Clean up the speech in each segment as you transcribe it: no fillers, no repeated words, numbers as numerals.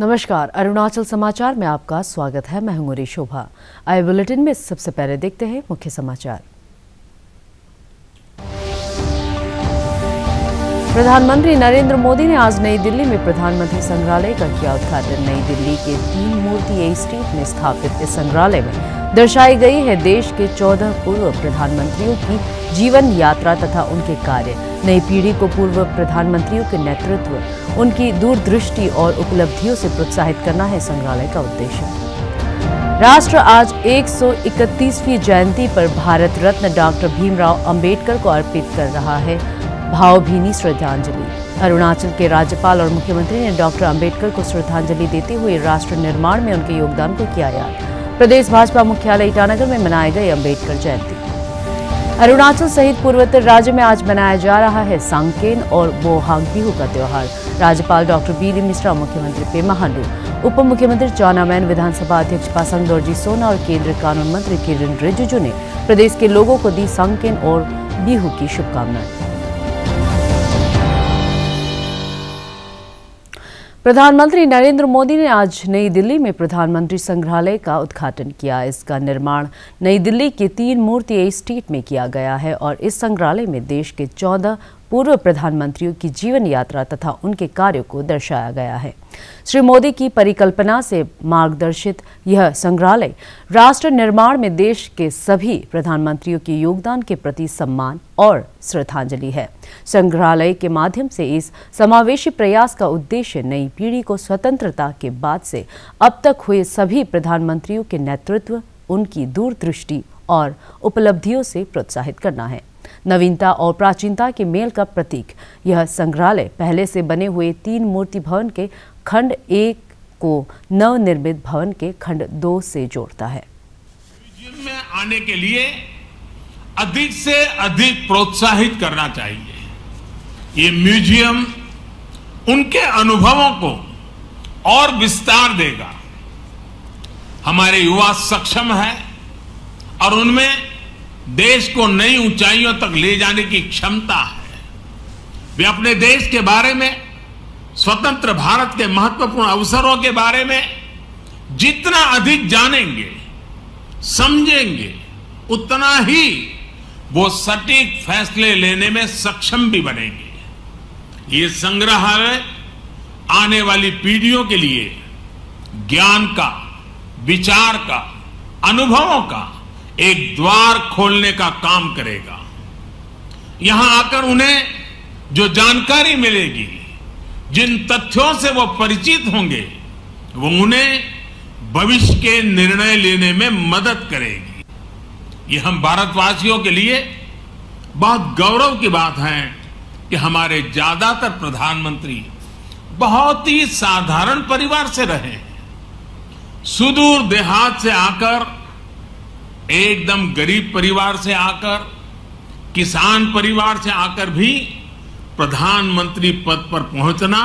नमस्कार, अरुणाचल समाचार में आपका स्वागत है। मैं हूं शोभा। आए बुलेटिन में सबसे पहले देखते हैं मुख्य समाचार। प्रधानमंत्री नरेंद्र मोदी ने आज नई दिल्ली में प्रधानमंत्री संग्रहालय का किया उद्घाटन। नई दिल्ली के 3 मूर्ति ए स्ट्रीट में स्थापित इस संग्रहालय में दर्शाई गई है देश के 14 पूर्व प्रधानमंत्रियों की जीवन यात्रा तथा उनके कार्य। नई पीढ़ी को पूर्व प्रधानमंत्रियों के नेतृत्व, उनकी दूरदृष्टि और उपलब्धियों से प्रोत्साहित करना है संग्रहालय का उद्देश्य। राष्ट्र आज 131वीं जयंती पर भारत रत्न डॉक्टर भीमराव अंबेडकर को अर्पित कर रहा है भावभीनी श्रद्धांजलि। अरुणाचल के राज्यपाल और मुख्यमंत्री ने डॉक्टर अंबेडकर को श्रद्धांजलि देते हुए राष्ट्र निर्माण में उनके योगदान को किया याद। प्रदेश भाजपा मुख्यालय ईटानगर में मनाए गए अंबेडकर जयंती। अरुणाचल सहित पूर्वोत्तर राज्य में आज मनाया जा रहा है सांकेन और बोहाग बिहू का त्योहार। राज्यपाल डॉक्टर बी.डी. मिश्रा, मुख्यमंत्री पेमा खांडू, उप मुख्यमंत्री चाउना मैन, विधानसभा अध्यक्ष पासांग दोरजी सोना और केंद्रीय कानून मंत्री किरेन रिजिजू ने प्रदेश के लोगों को दी सांकेन और बिहू की शुभकामनाएं। प्रधानमंत्री नरेंद्र मोदी ने आज नई दिल्ली में प्रधानमंत्री संग्रहालय का उद्घाटन किया। इसका निर्माण नई दिल्ली के 3 मूर्ति ए स्ट्रीट में किया गया है और इस संग्रहालय में देश के 14 पूर्व प्रधानमंत्रियों की जीवन यात्रा तथा उनके कार्यों को दर्शाया गया है। श्री मोदी की परिकल्पना से मार्गदर्शित यह संग्रहालय राष्ट्र निर्माण में देश के सभी प्रधानमंत्रियों के योगदान के प्रति सम्मान और श्रद्धांजलि है। संग्रहालय के माध्यम से इस समावेशी प्रयास का उद्देश्य नई पीढ़ी को स्वतंत्रता के बाद से अब तक हुए सभी प्रधानमंत्रियों के नेतृत्व, उनकी दूरदृष्टि और उपलब्धियों से प्रोत्साहित करना है। नवीनता और प्राचीनता के मेल का प्रतीक यह संग्रहालय पहले से बने हुए 3 मूर्ति भवन के खंड 1 को नवनिर्मित भवन के खंड 2 से जोड़ता है। म्यूजियम में आने के लिए अधिक से अधिक प्रोत्साहित करना चाहिए। ये म्यूजियम उनके अनुभवों को और विस्तार देगा। हमारे युवा सक्षम है और उनमें देश को नई ऊंचाइयों तक ले जाने की क्षमता है। वे अपने देश के बारे में, स्वतंत्र भारत के महत्वपूर्ण अवसरों के बारे में जितना अधिक जानेंगे, समझेंगे, उतना ही वो सटीक फैसले लेने में सक्षम भी बनेंगे। ये संग्रहालय आने वाली पीढ़ियों के लिए ज्ञान का, विचार का, अनुभवों का एक द्वार खोलने का काम करेगा। यहां आकर उन्हें जो जानकारी मिलेगी, जिन तथ्यों से वो परिचित होंगे, वो उन्हें भविष्य के निर्णय लेने में मदद करेगी। ये हम भारतवासियों के लिए बहुत गौरव की बात है कि हमारे ज्यादातर प्रधानमंत्री बहुत ही साधारण परिवार से रहे हैं। सुदूर देहात से आकर, एकदम गरीब परिवार से आकर, किसान परिवार से आकर भी प्रधानमंत्री पद पर पहुंचना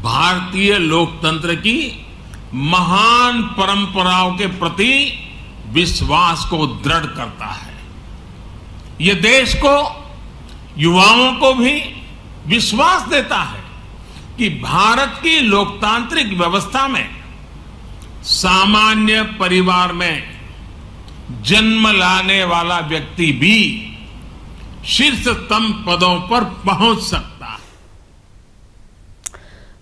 भारतीय लोकतंत्र की महान परंपराओं के प्रति विश्वास को दृढ़ करता है। ये देश को, युवाओं को भी विश्वास देता है कि भारत की लोकतांत्रिक व्यवस्था में सामान्य परिवार में जन्म लाने वाला व्यक्ति भी शीर्षतम पदों पर पहुंच सकता है।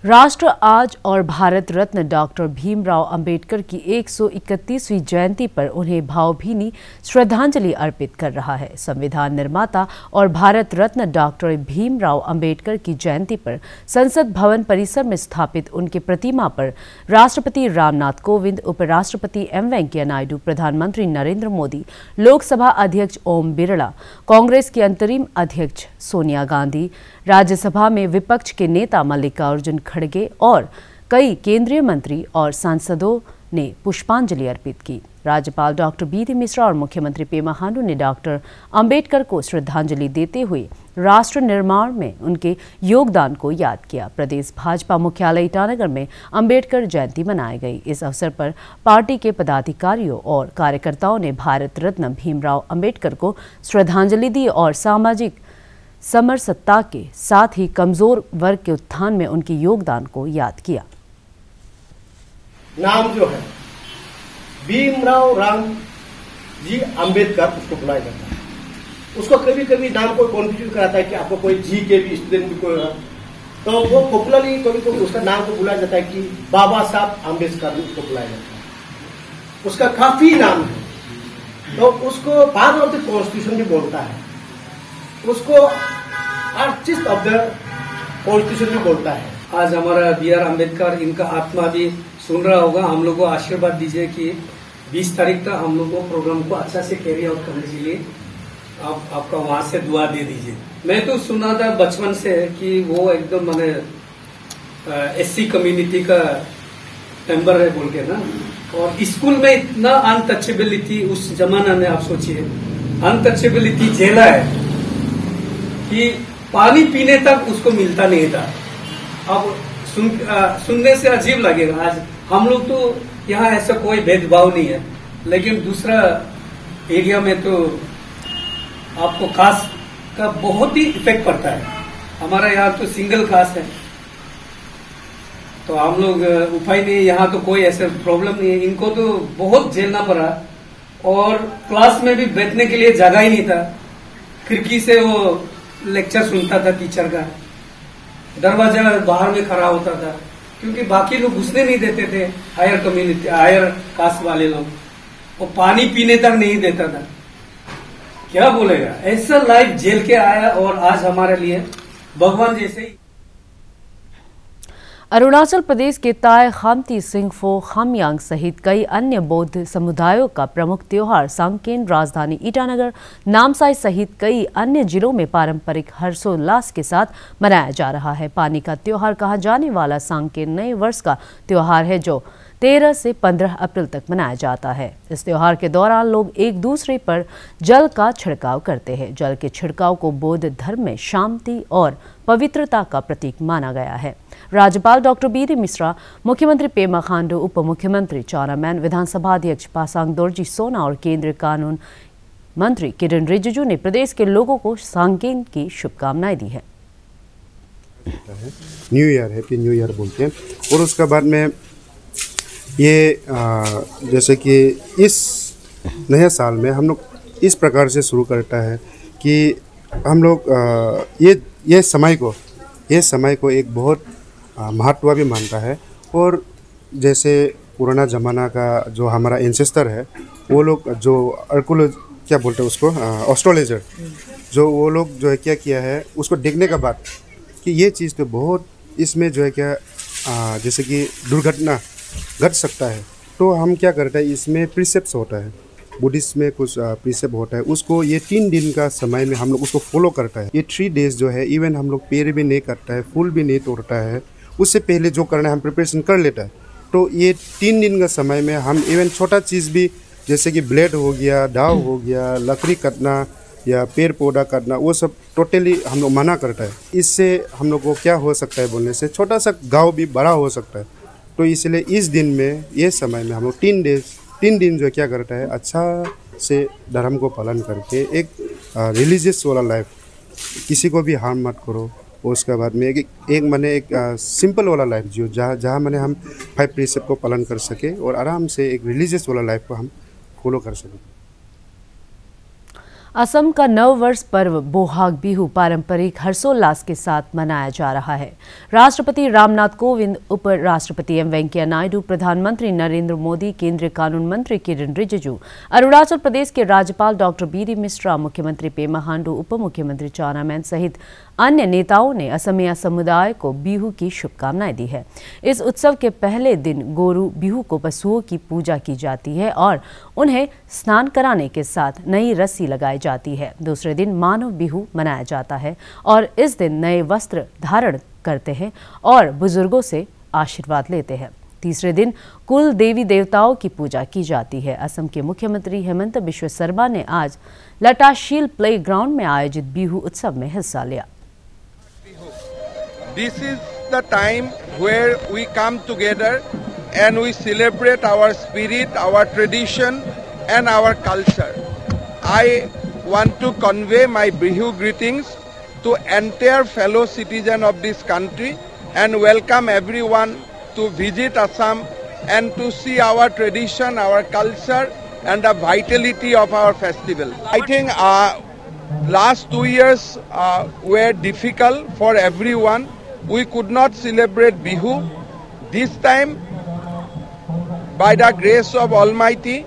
राष्ट्र आज और भारत रत्न डॉक्टर भीमराव अंबेडकर की 131वीं जयंती पर उन्हें भावभीनी श्रद्धांजलि अर्पित कर रहा है। संविधान निर्माता और भारत रत्न डॉक्टर भीमराव अंबेडकर की जयंती पर संसद भवन परिसर में स्थापित उनके प्रतिमा पर राष्ट्रपति रामनाथ कोविंद, उपराष्ट्रपति एम वेंकैया नायडू, प्रधानमंत्री नरेंद्र मोदी, लोकसभा अध्यक्ष ओम बिरला, कांग्रेस की अंतरिम अध्यक्ष सोनिया गांधी, राज्यसभा में विपक्ष के नेता मल्लिकार्जुन खड़गे और कई केंद्रीय मंत्री और सांसदों ने पुष्पांजलि अर्पित की। राज्यपाल डॉक्टर बी.डी. मिश्रा और मुख्यमंत्री पेमा खांडू ने डॉक्टर अंबेडकर को श्रद्धांजलि देते हुए राष्ट्र निर्माण में उनके योगदान को याद किया। प्रदेश भाजपा मुख्यालय ईटानगर में अंबेडकर जयंती मनाई गई। इस अवसर पर पार्टी के पदाधिकारियों और कार्यकर्ताओं ने भारत रत्न भीमराव अंबेडकर को श्रद्धांजलि दी और सामाजिक समरसत्ता के साथ ही कमजोर वर्ग के उत्थान में उनके योगदान को याद किया। नाम जो है भीमराव रामजी अंबेडकर उसको बुलाया जाता है। उसको कभी कभी नाम को कॉन्फ्यूज कराता है कि आपको कोई जी के भी स्टूडेंट भी कोई होगा, तो वो पॉपुलरली कभी कभी उसका नाम को बुलाया जाता है कि बाबा साहब अम्बेडकर उसको बुलाया जाता है। उसका काफी नाम है, तो उसको फादर ऑफ द कॉन्स्टिट्यूशन भी बोलता है, उसको आर्टिस्ट ऑफ द कॉन्स्टिट्यूशन भी बोलता है। आज हमारा B.R. अम्बेडकर, इनका आत्मा भी सुन रहा होगा। हम लोग को आशीर्वाद दीजिए कि 20 तारीख तक हम लोग को प्रोग्राम को अच्छा से कैरी आउट करने के लिए आपका वहां से दुआ दे दीजिए। मैं तो सुना था बचपन से कि वो एकदम मैंने SC कम्युनिटी का मेंबर है बोल के ना, और स्कूल में इतना अनटचेबिलिटी उस जमाना में, आप सोचिए अनटचेबिलिटी झेला है कि पानी पीने तक उसको मिलता नहीं था। अब सुनने से अजीब लगेगा। आज हम लोग तो यहाँ ऐसा कोई भेदभाव नहीं है, लेकिन दूसरा एरिया में तो आपको कास्ट का बहुत ही इफेक्ट पड़ता है। हमारा यहाँ तो सिंगल कास्ट है, तो हम लोग उपाय नहीं, यहाँ तो कोई ऐसा प्रॉब्लम नहीं है। इनको तो बहुत झेलना पड़ा, और क्लास में भी बैठने के लिए जगह ही नहीं था। खिड़की से वो लेक्चर सुनता था टीचर का, दरवाजा बाहर में खड़ा होता था, क्योंकि बाकी लोग घुसने नहीं देते थे, हायर कम्युनिटी हायर कास्ट वाले लोग, और पानी पीने तक नहीं देता था। क्या बोलेगा, ऐसा लाइफ जेल के आया, और आज हमारे लिए भगवान जैसे ही। अरुणाचल प्रदेश के ताय खामती सिंगफो खामयांग सहित कई अन्य बौद्ध समुदायों का प्रमुख त्योहार सांकेन राजधानी ईटानगर, नामसाई सहित कई अन्य जिलों में पारंपरिक हर्षोल्लास के साथ मनाया जा रहा है। पानी का त्योहार कहा जाने वाला सांकेन नए वर्ष का त्योहार है, जो 13 से 15 अप्रैल तक मनाया जाता है। इस त्योहार के दौरान लोग एक दूसरे पर जल का छिड़काव करते हैं। जल के छिड़काव को बौद्ध धर्म में शांति और पवित्रता का प्रतीक माना गया है। राज्यपाल डॉक्टर बी.डी. मिश्रा, मुख्यमंत्री पेमा खांडू, उप मुख्यमंत्री चाउना मैन, विधानसभा अध्यक्ष पासांग दोरजी सोना और केंद्रीय कानून मंत्री किरेन रिजिजू ने प्रदेश के लोगों को सांकेन की शुभकामनाएं दी है। New year, happy new year बोलते हैं। और उसके बाद में ये जैसे कि इस नए साल में हम लोग इस प्रकार से शुरू करता है कि हम लोग ये समय को एक बहुत महत्व भी मानता है। और जैसे पुराना ज़माना का जो हमारा एंसेस्टर है, वो लोग जो क्या बोलते हैं उसको, एस्ट्रोलॉजर, जो वो लोग जो है क्या किया है, उसको देखने के बाद कि ये चीज़ तो बहुत इसमें जो है क्या जैसे कि दुर्घटना घट सकता है, तो हम क्या करते हैं, इसमें प्रिसेप्ट्स होता है, बुद्धिस्ट में कुछ प्रिसेप्ट होता है, उसको ये 3 दिन का समय में हम लोग उसको फॉलो करता है। ये 3 डेज जो है, इवन हम लोग पेड़ भी नहीं काटता है, फूल भी नहीं तोड़ता है, उससे पहले जो करना है हम प्रिपरेशन कर लेता है। तो ये 3 दिन का समय में हम इवन छोटा चीज़ भी, जैसे कि ब्लेड हो गया, दाव हो गया, लकड़ी काटना या पेड़ पौधा काटना, वो सब टोटली हम लोग मना करता है। इससे हम लोग को क्या हो सकता है बोलने से, छोटा सा गाँव भी बड़ा हो सकता है। तो इसलिए इस दिन में, ये समय में हम लोग 3 दिन जो क्या करता है, अच्छा से धर्म को पालन करके एक रिलीजियस वाला लाइफ, किसी को भी हार्म मत करो। और उसके बाद में एक सिंपल वाला लाइफ जियो, जहाँ मैंने हम 5 प्रिसेप्ट को पालन कर सके और आराम से एक रिलीजियस वाला लाइफ को हम फॉलो कर सकें। असम का नव वर्ष पर्व बोहाग बिहू पारंपरिक हर्षोल्लास के साथ मनाया जा रहा है। राष्ट्रपति रामनाथ कोविंद, उपराष्ट्रपति एम वेंकैया नायडू, प्रधानमंत्री नरेंद्र मोदी, केंद्रीय कानून मंत्री किरेन रिजिजू, अरुणाचल प्रदेश के राज्यपाल डॉक्टर बी.डी. मिश्रा, मुख्यमंत्री पेमा खांडू, उप मुख्यमंत्री चाउना मैन सहित अन्य नेताओं ने असमिया समुदाय को बिहू की शुभकामनाएं दी है। इस उत्सव के पहले दिन गोरू बिहू को पशुओं की पूजा की जाती है और उन्हें स्नान कराने के साथ नई रस्सी लगाई जाती है। दूसरे दिन मानव बिहू मनाया जाता है और इस दिन नए वस्त्र धारण करते हैं और बुजुर्गों से आशीर्वाद लेते हैं। तीसरे दिन कुल देवी देवताओं की पूजा की जाती है। असम के मुख्यमंत्री हेमंत बिश्व शर्मा ने आज लटाशील प्ले ग्राउंड में आयोजित बिहू उत्सव में हिस्सा लिया। This is the time where we come together and we celebrate our spirit, our tradition and our culture. I want to convey my Bihu greetings to entire fellow citizens of this country and welcome everyone to visit Assam and to see our tradition, our culture, and the vitality of our festival. I think last 2 years were difficult for everyone. We could not celebrate Bihu. This time, by the grace of Almighty,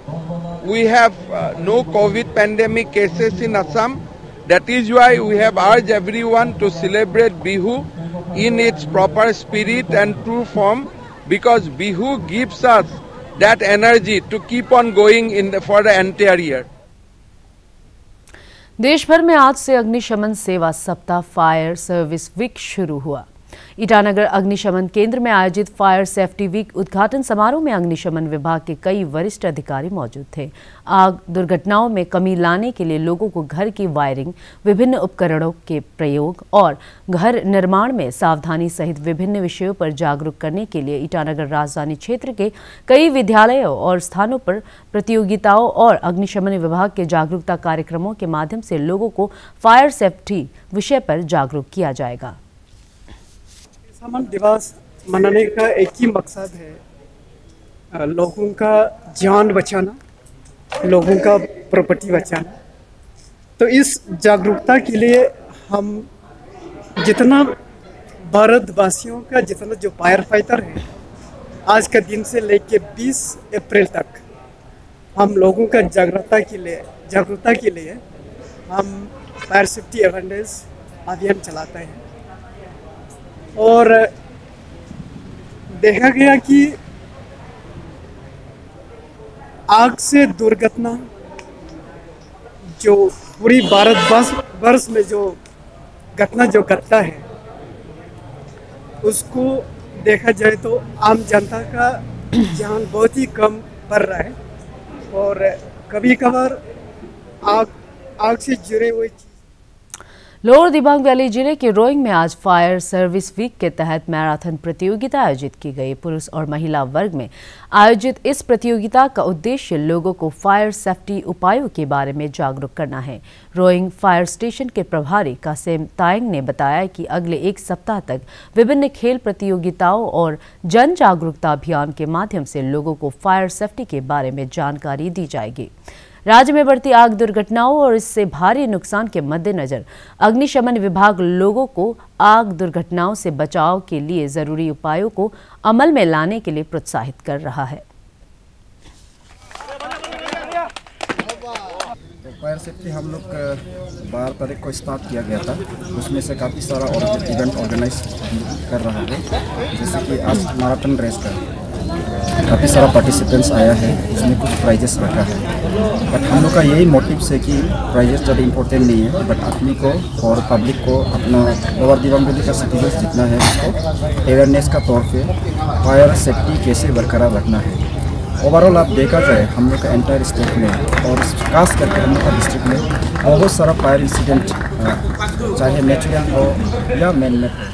we have no COVID pandemic cases in Assam. That is why we have urged everyone to celebrate Bihu in its proper spirit and true form, because Bihu gives us that energy to keep on going for the entire year. देश भर में आज से अग्निशमन सेवा सप्ताह fire service week शुरू हुआ। ईटानगर अग्निशमन केंद्र में आयोजित फायर सेफ्टी वीक उद्घाटन समारोह में अग्निशमन विभाग के कई वरिष्ठ अधिकारी मौजूद थे। आग दुर्घटनाओं में कमी लाने के लिए लोगों को घर की वायरिंग, विभिन्न उपकरणों के प्रयोग और घर निर्माण में सावधानी सहित विभिन्न विषयों पर जागरूक करने के लिए ईटानगर राजधानी क्षेत्र के कई विद्यालयों और स्थानों पर प्रतियोगिताओं और अग्निशमन विभाग के जागरूकता कार्यक्रमों के माध्यम से लोगों को फायर सेफ्टी विषय पर जागरूक किया जाएगा। अग्निशमन दिवस मनाने का एक ही मकसद है, लोगों का जान बचाना, लोगों का प्रॉपर्टी बचाना। तो इस जागरूकता के लिए हम जितना भारतवासियों का जितना जो फायर फाइटर है, आज का दिन से लेकर 20 अप्रैल तक हम लोगों का जागरूकता के लिए हम फायर सेफ्टी अवेयरनेस अभियान चलाते हैं। और देखा गया कि आग से दुर्घटना जो पूरी भारतवर्ष में जो घटना जो घटता है, उसको देखा जाए तो आम जनता का जान बहुत ही कम बढ़ रहा है। और कभी कभार आग से जुड़े हुए लोअर दिबांग वैली जिले के रोइंग में आज फायर सर्विस वीक के तहत मैराथन प्रतियोगिता आयोजित की गई। पुरुष और महिला वर्ग में आयोजित इस प्रतियोगिता का उद्देश्य लोगों को फायर सेफ्टी उपायों के बारे में जागरूक करना है। रोइंग फायर स्टेशन के प्रभारी कासिम तायंग ने बताया कि अगले एक सप्ताह तक विभिन्न खेल प्रतियोगिताओं और जन जागरूकता अभियान के माध्यम से लोगों को फायर सेफ्टी के बारे में जानकारी दी जाएगी। राज्य में बढ़ती आग दुर्घटनाओं और इससे भारी नुकसान के मद्देनजर अग्निशमन विभाग लोगों को आग दुर्घटनाओं से बचाव के लिए जरूरी उपायों को अमल में लाने के लिए प्रोत्साहित कर रहा है। फायर सेफ्टी हम लोग 12 तारीख को स्टार्ट किया गया था। उसमें से काफ़ी सारा इवेंट ऑर्गेनाइज कर रहा है, जैसे कि आज मैराथन रेस का काफ़ी सारा पार्टिसिपेंट्स आया है, उसमें कुछ प्राइजेस रखा है। बट हम लोग का यही मोटिव है कि प्राइजेस ज़्यादा इम्पोर्टेंट नहीं है, बट आदमी को और पब्लिक को अपना लोअर दिबांग वैली का सिटीजन्स जितना है उसको अवेयरनेस का तौर पे फायर सेफ्टी कैसे बरकरार रखना है। ओवरऑल आप देखा जाए हम लोग का एंटायर स्टेट में और खास करके हम लोग का डिस्ट्रिक्ट में बहुत सारा फायर इंसिडेंट चाहे नेचुरल हो या मैन मेड हो।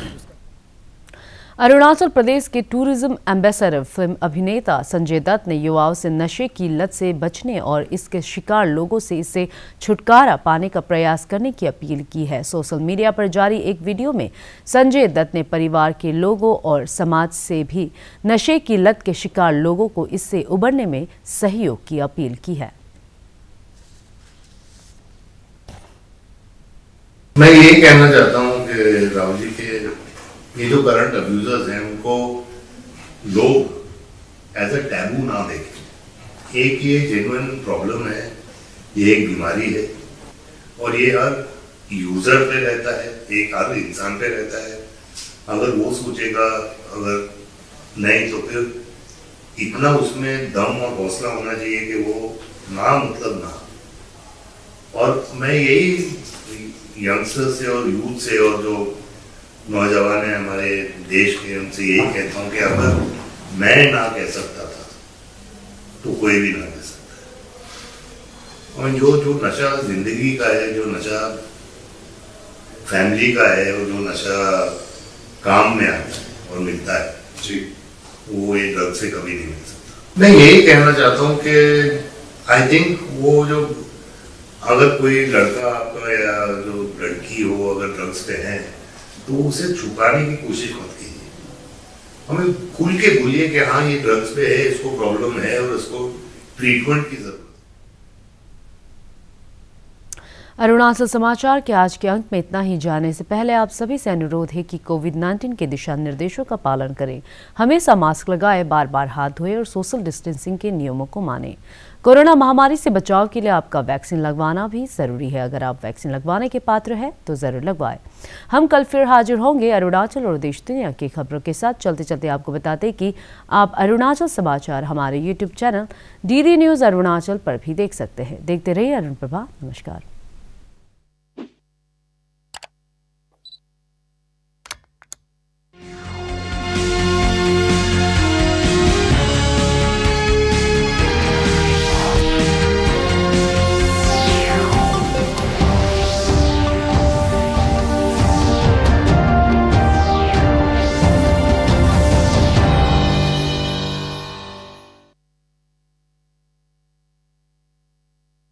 अरुणाचल प्रदेश के टूरिज्म एम्बेसडर फिल्म अभिनेता संजय दत्त ने युवाओं से नशे की लत से बचने और इसके शिकार लोगों से इससे छुटकारा पाने का प्रयास करने की अपील की है। सोशल मीडिया पर जारी एक वीडियो में संजय दत्त ने परिवार के लोगों और समाज से भी नशे की लत के शिकार लोगों को इससे उबरने में सहयोग की अपील की है। मैं ये कहना चाहता हूँ कि राहुल जी के ये जो करंट अब्यूजर्स हैं उनको लोग एज अ टैबू ना देखें। एक ये जेन्युइन प्रॉब्लम है, ये एक बीमारी है और ये हर यूजर पे रहता है, एक हर इंसान पे रहता है। अगर वो सोचेगा अगर नहीं तो फिर इतना उसमें दम और हौसला होना चाहिए कि वो ना मतलब ना। और मैं यही यंगस्टर्स से और यूथ से और जो नौजवान है हमारे देश के, उनसे यही कहता हूँ कि अगर मैं ना कह सकता था तो कोई भी ना कह सकता। और जो नशा जिंदगी का है, जो नशा फैमिली का है और जो नशा काम में आता है और मिलता है जी, वो ये ड्रग से कभी नहीं मिल सकता। मैं यही कहना चाहता हूँ कि आई थिंक वो जो अगर कोई लड़का आपका या जो लड़की हो अगर ड्रग्स पे है तो उसे छुपाने की कोशिश मत कीजिए। हमें खुल के बोलिए कि हाँ ये ड्रग्स पे है, इसको प्रॉब्लम है और इसको ट्रीटमेंट की जरूरत है। अरुणाचल समाचार के आज के अंक में इतना ही। जाने से पहले आप सभी से अनुरोध है कि कोविड-19 के दिशा निर्देशों का पालन करें, हमेशा मास्क लगाएं, बार बार हाथ धोएं और सोशल डिस्टेंसिंग के नियमों को मानें। कोरोना महामारी से बचाव के लिए आपका वैक्सीन लगवाना भी जरूरी है। अगर आप वैक्सीन लगवाने के पात्र हैं तो जरूर लगवाएं। हम कल फिर हाजिर होंगे अरुणाचल और देश दुनिया की खबरों के साथ। चलते चलते आपको बताते कि आप अरुणाचल समाचार हमारे YouTube channel DD news Arunachal पर भी देख सकते हैं। देखते रहिए अरुण प्रभा। नमस्कार।